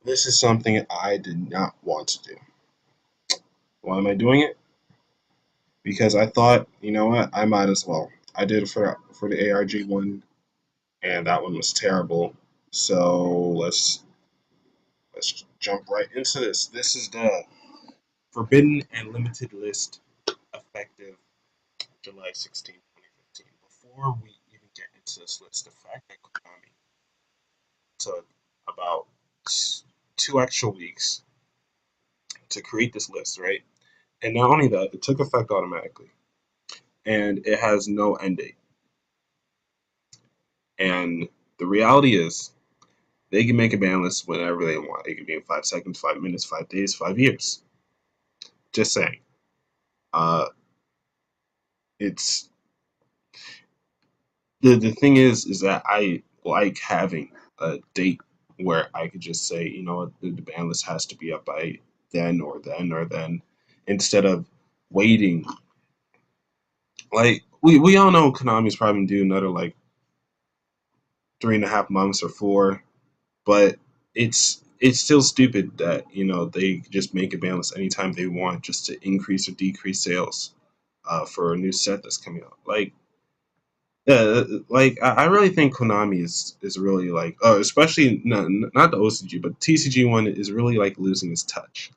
This is something I did not want to do. Why am I doing it? Because I thought, you know what, I might as well. I did it for the ARG one, and that one was terrible. So let's jump right into this. This is the Forbidden and Limited list, effective July 16, 2015. Before we even get into this list, the fact that Konami took about 2 extra weeks to create this list, right? And not only that, it took effect automatically, and it has no end date. And the reality is, they can make a ban list whenever they want. It can be in 5 seconds, 5 minutes, 5 days, 5 years. Just saying. Uh, it's the thing is that I like having a date where I could just say, you know what, the ban list has to be up by then, instead of waiting. Like we all know Konami's probably gonna do another like 3.5 months or 4, but it's still stupid that they just make a ban list anytime they want just to increase or decrease sales for a new set that's coming out. Like, yeah, like I really think Konami is really like, especially not the OCG, but TCG one is really like losing its touch.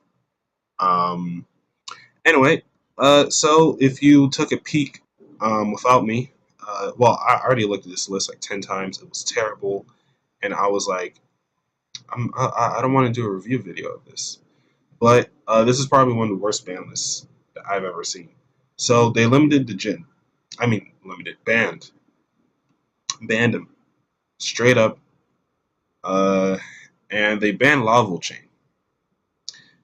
Um, anyway, so if you took a peek without me, well, I already looked at this list like 10 times. It was terrible, and I was like, I don't want to do a review video of this. But this is probably one of the worst ban lists that I've ever seen. So they limited the Jin. I mean, limited, banned him straight up, uh, and they banned Lava Chain.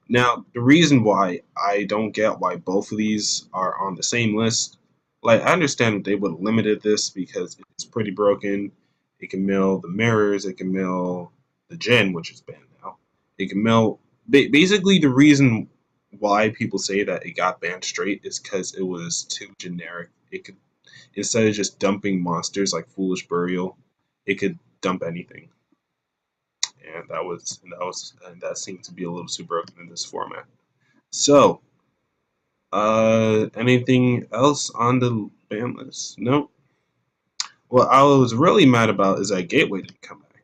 Now, the reason why I don't get why both of these are on the same list, like I understand that they would have limited this because it's pretty broken. It can mill the mirrors. It can mill the Jin, which is banned now. It can mill. Basically, the reason why people say that it got banned straight is because it was too generic. It could, instead of just dumping monsters like Foolish Burial, it could dump anything, and that seemed to be a little too broken in this format. So, anything else on the ban list? Nope. What I was really mad about is that Gateway didn't come back.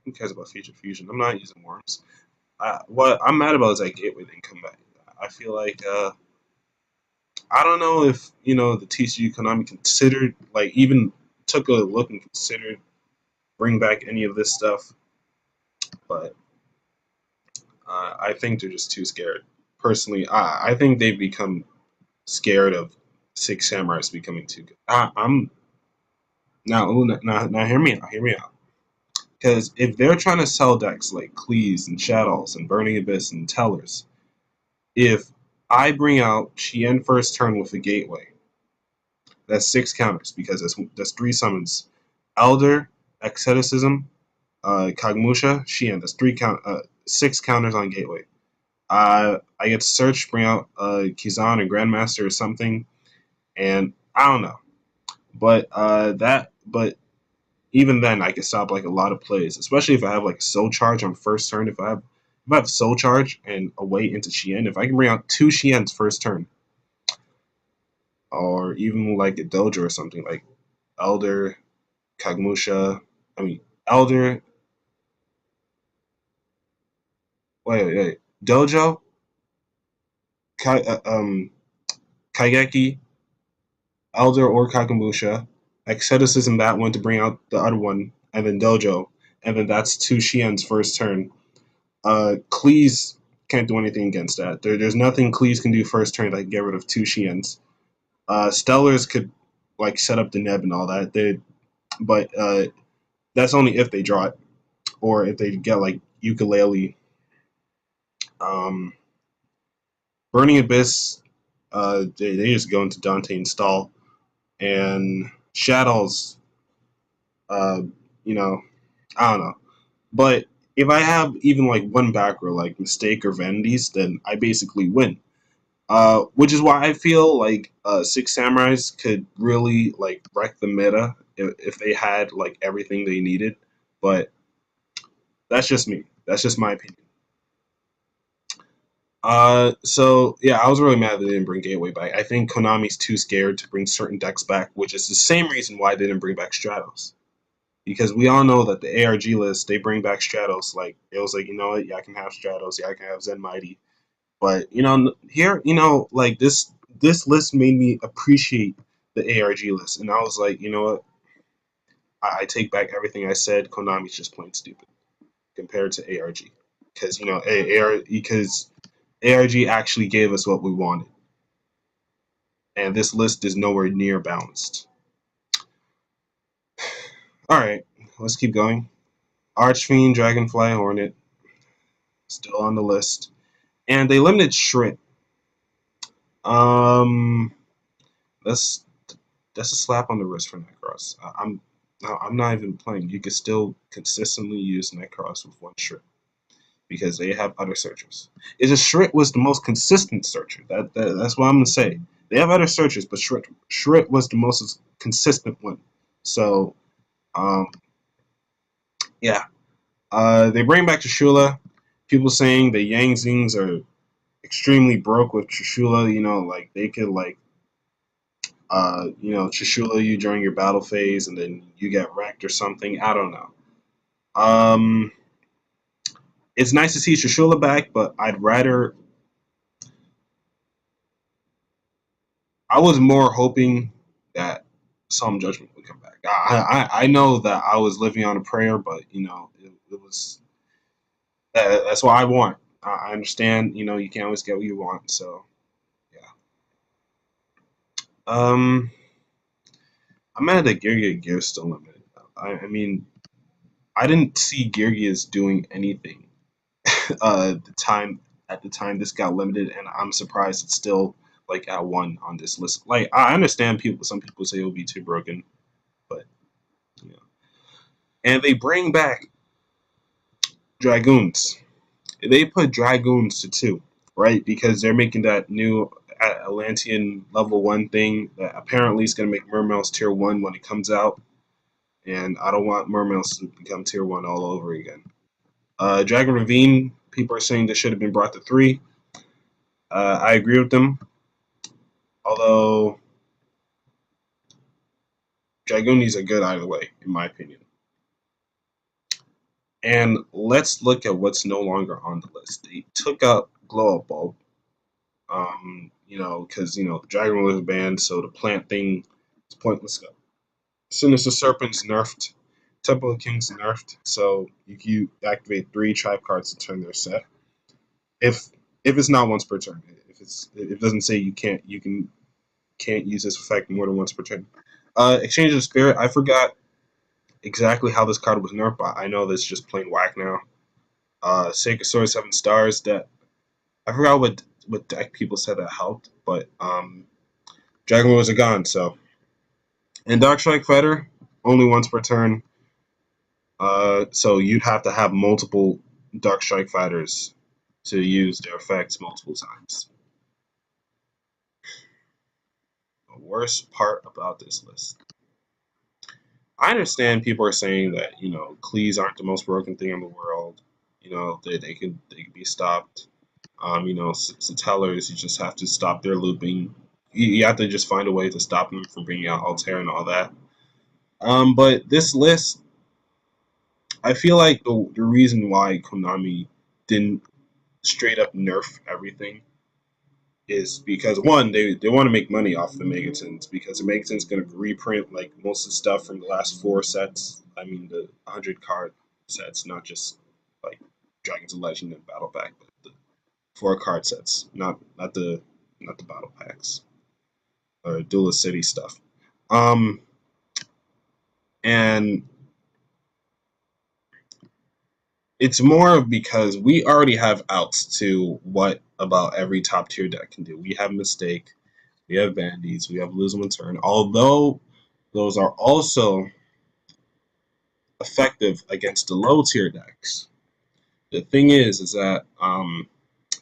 Who cares about Future Fusion? I'm not using worms. What I'm mad about is that Gateway didn't come back. I feel like I don't know if the TCU Konami considered, like, even took a look and considered bring back any of this stuff, but I think they're just too scared. Personally, I think they've become scared of Six Samurais becoming too good. I'm now hear me out. Hear me out. Because if they're trying to sell decks like Cleese and Shadows and Burning Abyss and Tellers, if I bring out Chien first turn with a Gateway, that's 6 counters because that's 3 summons. Elder, Asceticism, Kagmusha, Chien. That's 6 counters on Gateway. I get to search, bring out Kizan or Grandmaster or something, and I don't know. But even then I can stop like a lot of plays, especially if I have like a soul charge on first turn. If I have soul charge and a way into Shien, if I can bring out 2 Shiens first turn, or even like a Dojo or something like Elder, Kagmusha, I mean Elder, wait, Dojo, Kai, Kaigeki, Elder or Kagamusha, Asceticism that one to bring out the other one, and then Dojo, and then that's 2 Shiens first turn. Cleese can't do anything against that. There's nothing Cleese can do first turn that can get rid of 2 Shiens. Stellars could like set up the Neb and all that. But that's only if they draw it or if they get like Ukulele. Um, Burning Abyss, they just go into Dante and stall. And Shadows, uh, you know, I don't know. But if I have even like one back row, like Mistake or Vanities, then I basically win. Which is why I feel like Six Samurais could really like wreck the meta if they had like everything they needed. But that's just me. That's just my opinion. So yeah, I was really mad they didn't bring Gateway back. I think Konami's too scared to bring certain decks back, which is the same reason why they didn't bring back Stratos. Because we all know that the ARG list, they bring back Stratos. Like it was like, you know what, yeah, I can have Stratos, yeah, I can have Zen Mighty. But here, like this list made me appreciate the ARG list, and I was like, you know what, I take back everything I said. Konami's just plain stupid compared to ARG, because ARG actually gave us what we wanted, and this list is nowhere near balanced. All right, let's keep going. Archfiend, Dragonfly, Hornet, still on the list, and they limited Shrit. Um, that's that's a slap on the wrist for Necros. I'm not even playing. You could still consistently use Necros with one Shrit because they have other searchers. It's just Shrit was the most consistent searcher. That's what I'm gonna say. They have other searchers, but Shrit was the most consistent one. So um, yeah, they bring back Trishula. People saying the Yang Zings are extremely broke with Trishula. Like they could Trishula you during your battle phase, and then you get wrecked or something. I don't know. Um, it's nice to see Trishula back, but I was more hoping that Psalm Judgment would come back. I know that I was living on a prayer, but it was that's what I want. I understand. You can't always get what you want. So yeah. Um, I'm mad that Gear's still limited. I mean, I didn't see Geargia's doing anything the time at the time this got limited, and I'm surprised it's still like at one on this list. Like I understand some people say it'll be too broken, but you know. And they bring back Dragoons. They put Dragoons to two, right? Because they're making that new Atlantean level 1 thing that apparently is going to make Mermail's tier 1 when it comes out. And I don't want Mermail's to become tier 1 all over again. Dragon Ravine, people are saying this should have been brought to 3. I agree with them. Although Dragoonies are good either way, in my opinion. And let's look at what's no longer on the list. They took out Glow Up Bulb. Because the Dragon was banned, so the plant thing is pointless. Sinister Serpent's nerfed. Temple of Kings nerfed, so you activate 3 tribe cards to turn their set. If it's not once per turn, if it doesn't say can't use this effect more than once per turn. Exchange of Spirit. I forgot exactly how this card was nerfed, but I know that's just plain whack now. Sacred Sword 7 stars. That I forgot what deck people said that helped, but Dragon Lords are gone. So and Dark Strike Fighter only once per turn. So you'd have to have multiple Dark Strike Fighters to use their effects multiple times. The worst part about this list. I understand people are saying that Clees aren't the most broken thing in the world. They could be stopped. Satellars, you just have to stop their looping. You have to just find a way to stop them from bringing out Altair and all that. But this list, I feel like the reason why Konami didn't straight up nerf everything is because one, they want to make money off the Megatons because the Megaton's going to reprint like most of the stuff from the last 4 sets. I mean the 100 card sets, not just like Dragons of Legend and Battle Pack, but the 4 card sets, not the battle packs or Duelist City stuff. Um, and it's more because we already have outs to what about every top tier deck can do. We have Mistake, we have Bandies, we have Lose One Turn. Although those are also effective against the low tier decks. The thing is that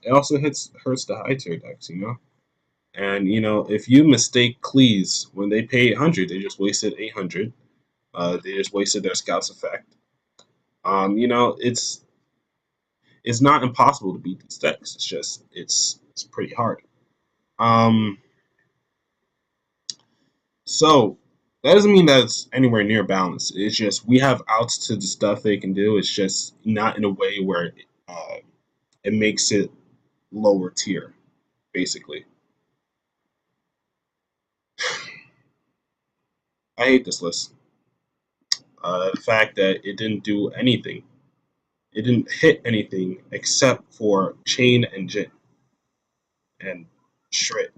it also hurts the high tier decks. And if you mistake Cleese when they pay 800, they just wasted 800. They just wasted their scouts effect. It's it's not impossible to beat these decks. It's just it's pretty hard. Um, so that doesn't mean that it's anywhere near balanced. It's just we have outs to the stuff they can do. It's just not in a way where it makes it lower tier, basically. I hate this list. The fact that it didn't do anything. It didn't hit anything except for Chain and Jit and Shred.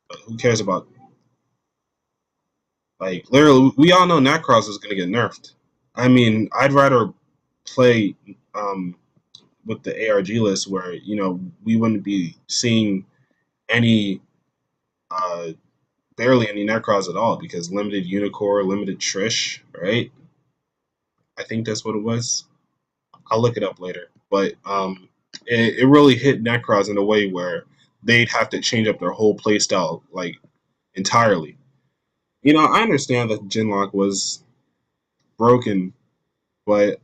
But who cares about, like, literally? We all know Necros is gonna get nerfed. I mean, I'd rather play with the ARG list where we wouldn't be seeing any uh, barely any Necros at all because limited Unicore, limited Trish, right? I think that's what it was. I'll look it up later. But it really hit Necros in a way where they'd have to change up their whole playstyle like entirely. I understand that Genlock was broken, but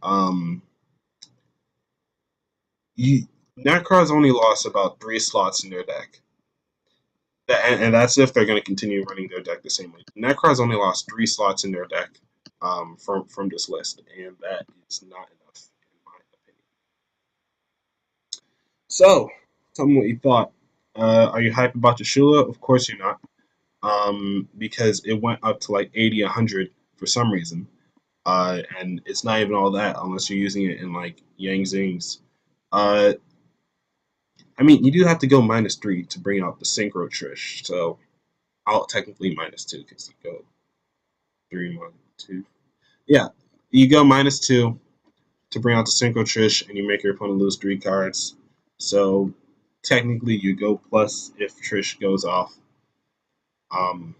you, Necros only lost about 3 slots in their deck. And that's if they're going to continue running their deck the same way. Necros only lost 3 slots in their deck from this list, and that is not enough, in my opinion. So, tell me what you thought. Are you hyped about the Shula? Of course you're not, because it went up to like 80, 100 for some reason, and it's not even all that unless you're using it in like Yang Zings. Uh, I mean, you do have to go -3 to bring out the Synchro Trish, so I'll technically -2 because you go 3, 1, 2. Yeah, you go -2 to bring out the Synchro Trish, and you make your opponent lose 3 cards. So technically, you go plus if Trish goes off. Um,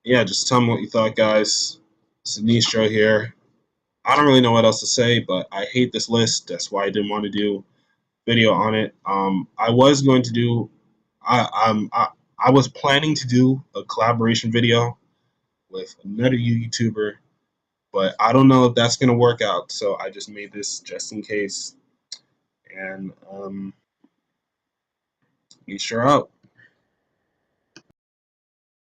yeah, just tell me what you thought, guys. Sinistro here. I don't really know what else to say, but I hate this list. That's why I didn't want to do video on it. I was going to do. I was planning to do a collaboration video with another YouTuber, but I don't know if that's gonna work out. So I just made this just in case. And be sure out.